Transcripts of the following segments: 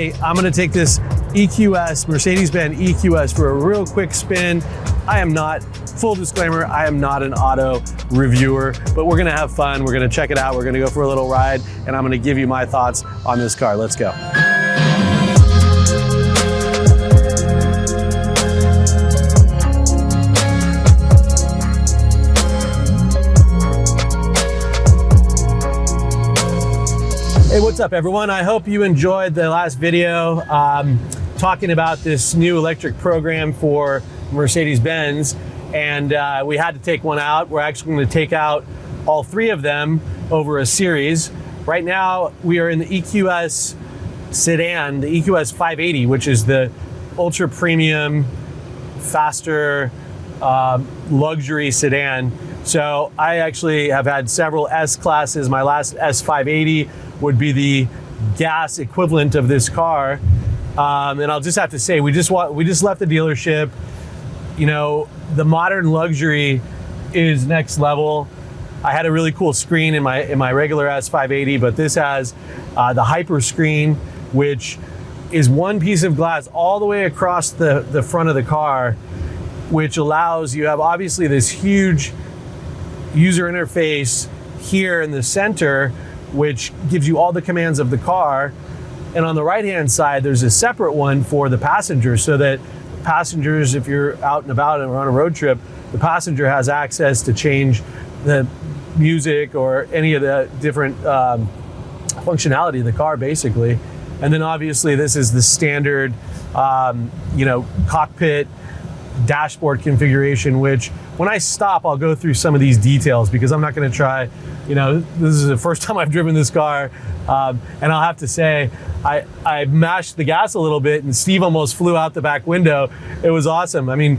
Today, I'm gonna take this EQS, Mercedes-Benz EQS for a real quick spin. I am not, full disclaimer, I am not an auto reviewer, but we're gonna have fun. We're gonna check it out. We're gonna go for a little ride, and I'm gonna give you my thoughts on this car. Let's go. Hey, what's up everyone? I hope you enjoyed the last video talking about this new electric program for Mercedes-Benz, and we had to take one out. We're actually going to take out all three of them over a series. Right now we are in the EQS Sedan, the EQS 580, which is the ultra premium, faster luxury sedan. So I actually have had several S classes. My last S580 would be the gas equivalent of this car, and I'll just have to say we just left the dealership. You know, the modern luxury is next level. I had a really cool screen in my regular S580, but this has the hyper screen, which is one piece of glass all the way across the front of the car, which allows you have obviously this huge user interface here in the center, which gives you all the commands of the car. And on the right-hand side, there's a separate one for the passenger, so that passengers, if you're out and about and on a road trip, the passenger has access to change the music or any of the different functionality of the car, basically. And then obviously this is the standard, cockpit dashboard configuration, which when I stop, I'll go through some of these details because I'm not going to try, this is the first time I've driven this car. And I'll have to say, I mashed the gas a little bit and Steve almost flew out the back window. It was awesome. I mean,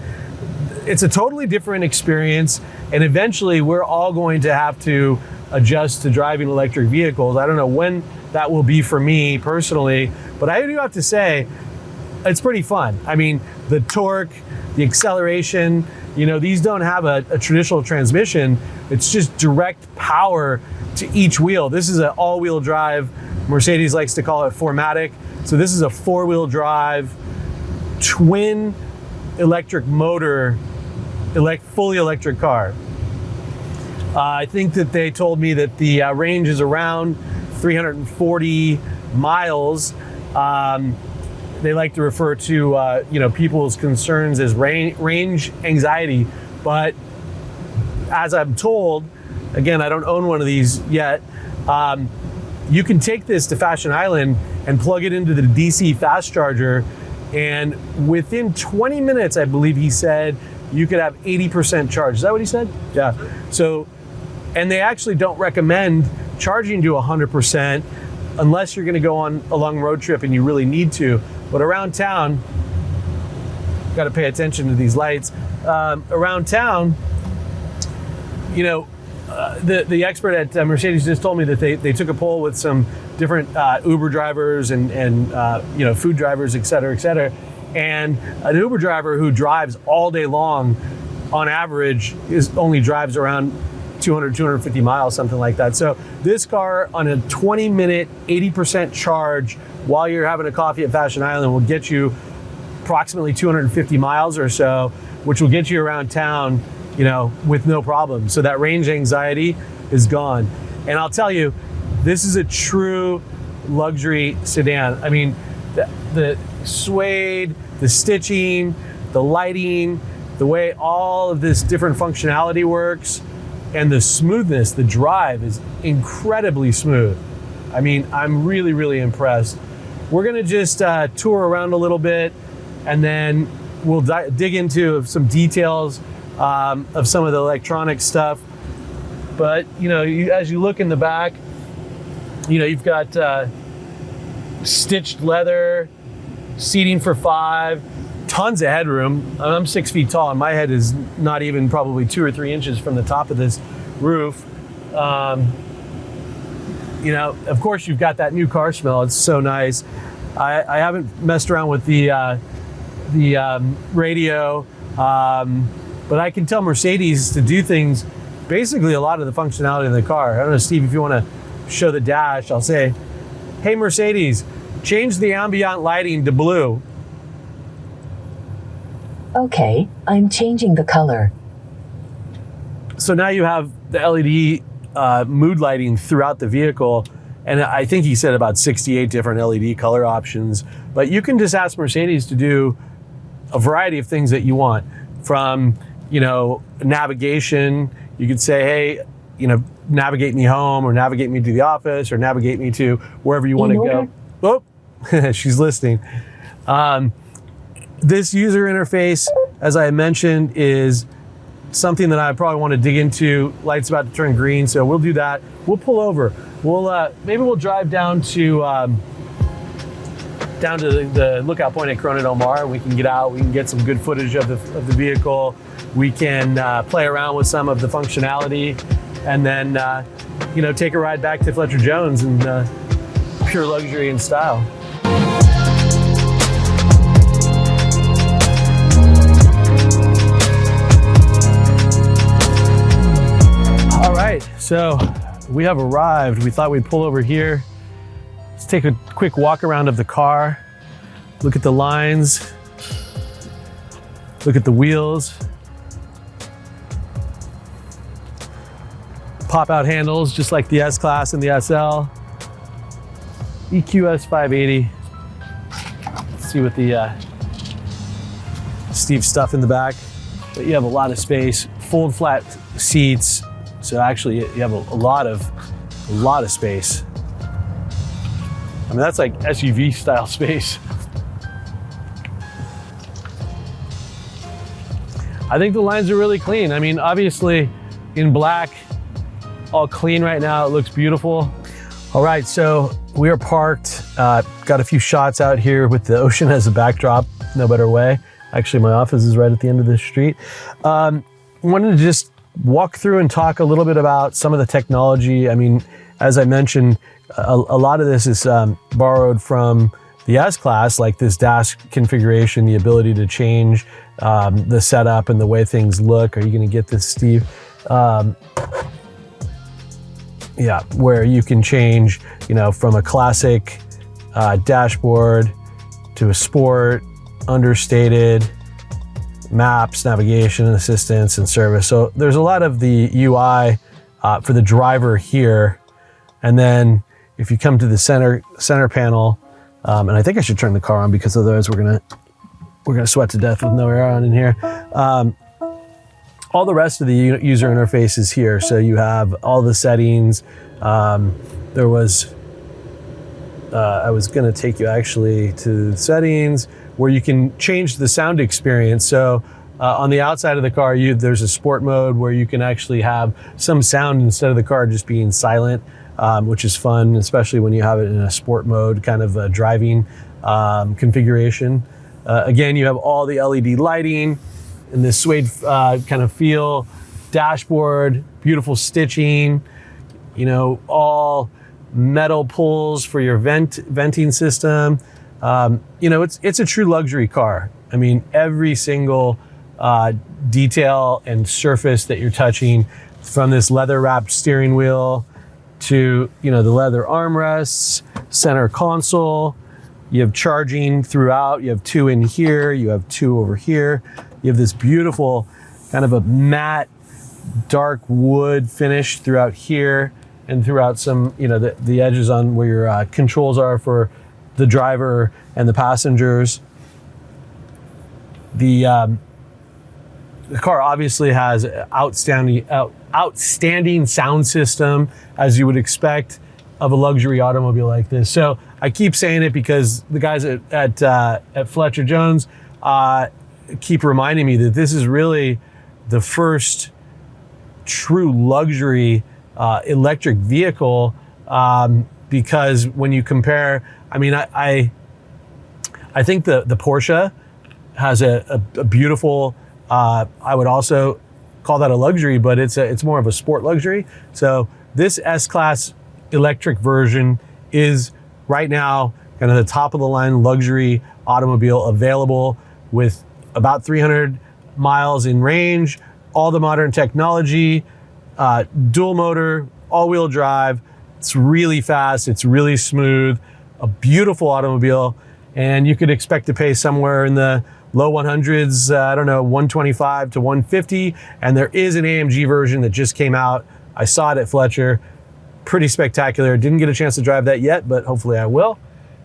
it's a totally different experience. And eventually we're all going to have to adjust to driving electric vehicles. I don't know when that will be for me personally, but I do have to say, it's pretty fun. I mean, the torque, the acceleration, these don't have a traditional transmission. It's just direct power to each wheel. This is an all-wheel drive. Mercedes likes to call it 4MATIC. So this is a four-wheel drive, twin electric motor, fully electric car. I think that they told me that the range is around 340 miles. They like to refer to people's concerns as range anxiety, but as I'm told, again, I don't own one of these yet, you can take this to Fashion Island and plug it into the DC fast charger, and within 20 minutes, I believe he said, you could have 80% charge. Is that what he said? Yeah. So, and they actually don't recommend charging to 100% unless you're going to go on a long road trip and you really need to. But around town, got to pay attention to these lights. Around town, the expert at Mercedes just told me that they took a poll with some different Uber drivers and food drivers, et cetera, and an Uber driver who drives all day long, on average, only drives around 200, 250 miles, something like that. So this car on a 20-minute, 80% charge while you're having a coffee at Fashion Island will get you approximately 250 miles or so, which will get you around town, with no problem. So that range anxiety is gone. And I'll tell you, this is a true luxury sedan. I mean, the suede, the stitching, the lighting, the way all of this different functionality works, and the smoothness, the drive is incredibly smooth. I mean, I'm really, really impressed. We're gonna just tour around a little bit, and then we'll dig into some details of some of the electronic stuff. But as you look in the back, you've got stitched leather, seating for 5, tons of headroom. I'm 6 feet tall, and my head is not even probably 2 or 3 inches from the top of this roof. Of course, you've got that new car smell. It's so nice. I haven't messed around with the radio, but I can tell Mercedes to do things, basically a lot of the functionality in the car. I don't know, Steve, if you want to show the dash, I'll say, hey, Mercedes, change the ambient lighting to blue. Okay, I'm changing the color. So now you have the LED mood lighting throughout the vehicle. And I think he said about 68 different LED color options. But you can just ask Mercedes to do a variety of things that you want. From, navigation, you could say, hey, navigate me home, or navigate me to the office, or navigate me to wherever you want to go. Oh, she's listening. This user interface, as I mentioned, is something that I probably want to dig into. Light's about to turn green, so we'll do that. We'll pull over. Maybe we'll drive down to the lookout point at Corona Del Mar, and we can get out. We can get some good footage of the vehicle. We can play around with some of the functionality, and then take a ride back to Fletcher Jones in pure luxury and style. All right, so we have arrived. We thought we'd pull over here. Let's take a quick walk around of the car. Look at the lines. Look at the wheels. Pop out handles, just like the S-Class and the SL. EQS 580. Let's see what the Steve stuff in the back. But you have a lot of space, full and flat seats. So actually you have a lot of space. I mean, that's like SUV style space. I think the lines are really clean. I mean, obviously in black, all clean right now. It looks beautiful. All right, so we are parked. Got a few shots out here with the ocean as a backdrop. No better way. Actually, my office is right at the end of this street. Wanted to just walk through and talk a little bit about some of the technology. I mean, as I mentioned, a lot of this is borrowed from the S-Class, like this dash configuration, the ability to change the setup and the way things look. Are you going to get this, Steve? Yeah, where you can change, from a classic dashboard to a sport, understated, maps, navigation, assistance, and service. So there's a lot of the UI for the driver here. And then if you come to the center panel, and I think I should turn the car on because otherwise we're gonna sweat to death with no air on in here. All the rest of the user interface is here. So you have all the settings. I was gonna take you actually to the settings where you can change the sound experience. So on the outside of the car, there's a sport mode where you can actually have some sound instead of the car just being silent, which is fun, especially when you have it in a sport mode kind of driving configuration. Again, you have all the LED lighting and this suede kind of feel, dashboard, beautiful stitching, all metal pulls for your venting system. It's a true luxury car. I mean, every single detail and surface that you're touching, from this leather wrapped steering wheel to, the leather armrests, center console. You have charging throughout. You have 2 in here. You have 2 over here. You have this beautiful kind of a matte, dark wood finish throughout here and throughout some, the edges on where your controls are for the driver and the passengers. The car obviously has outstanding sound system, as you would expect of a luxury automobile like this. So I keep saying it because the guys at Fletcher Jones keep reminding me that this is really the first true luxury electric vehicle, because when you compare, I mean, I think the Porsche has a beautiful, I would also call that a luxury, but it's more of a sport luxury. So this S-Class electric version is right now kind of the top of the line luxury automobile, available with about 300 miles in range, all the modern technology, dual motor, all-wheel drive. It's really fast, it's really smooth, a beautiful automobile, and you could expect to pay somewhere in the low 100s, I don't know, 125 to 150. And there is an AMG version that just came out. I saw it at Fletcher. Pretty spectacular. Didn't get a chance to drive that yet, but hopefully I will.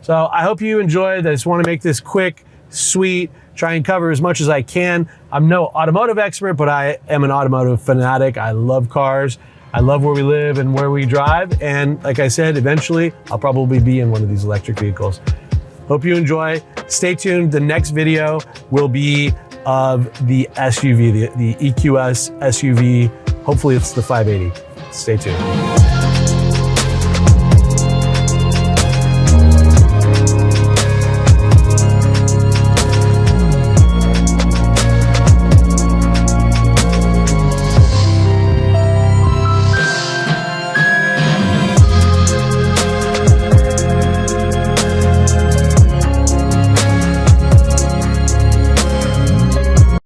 So I hope you enjoyed. I just want to make this quick, sweet, try and cover as much as I can. I'm no automotive expert, but I am an automotive fanatic. I love cars. I love where we live and where we drive. And like I said, eventually I'll probably be in one of these electric vehicles. Hope you enjoy. Stay tuned. The next video will be of the SUV, the EQS SUV. Hopefully it's the 580. Stay tuned.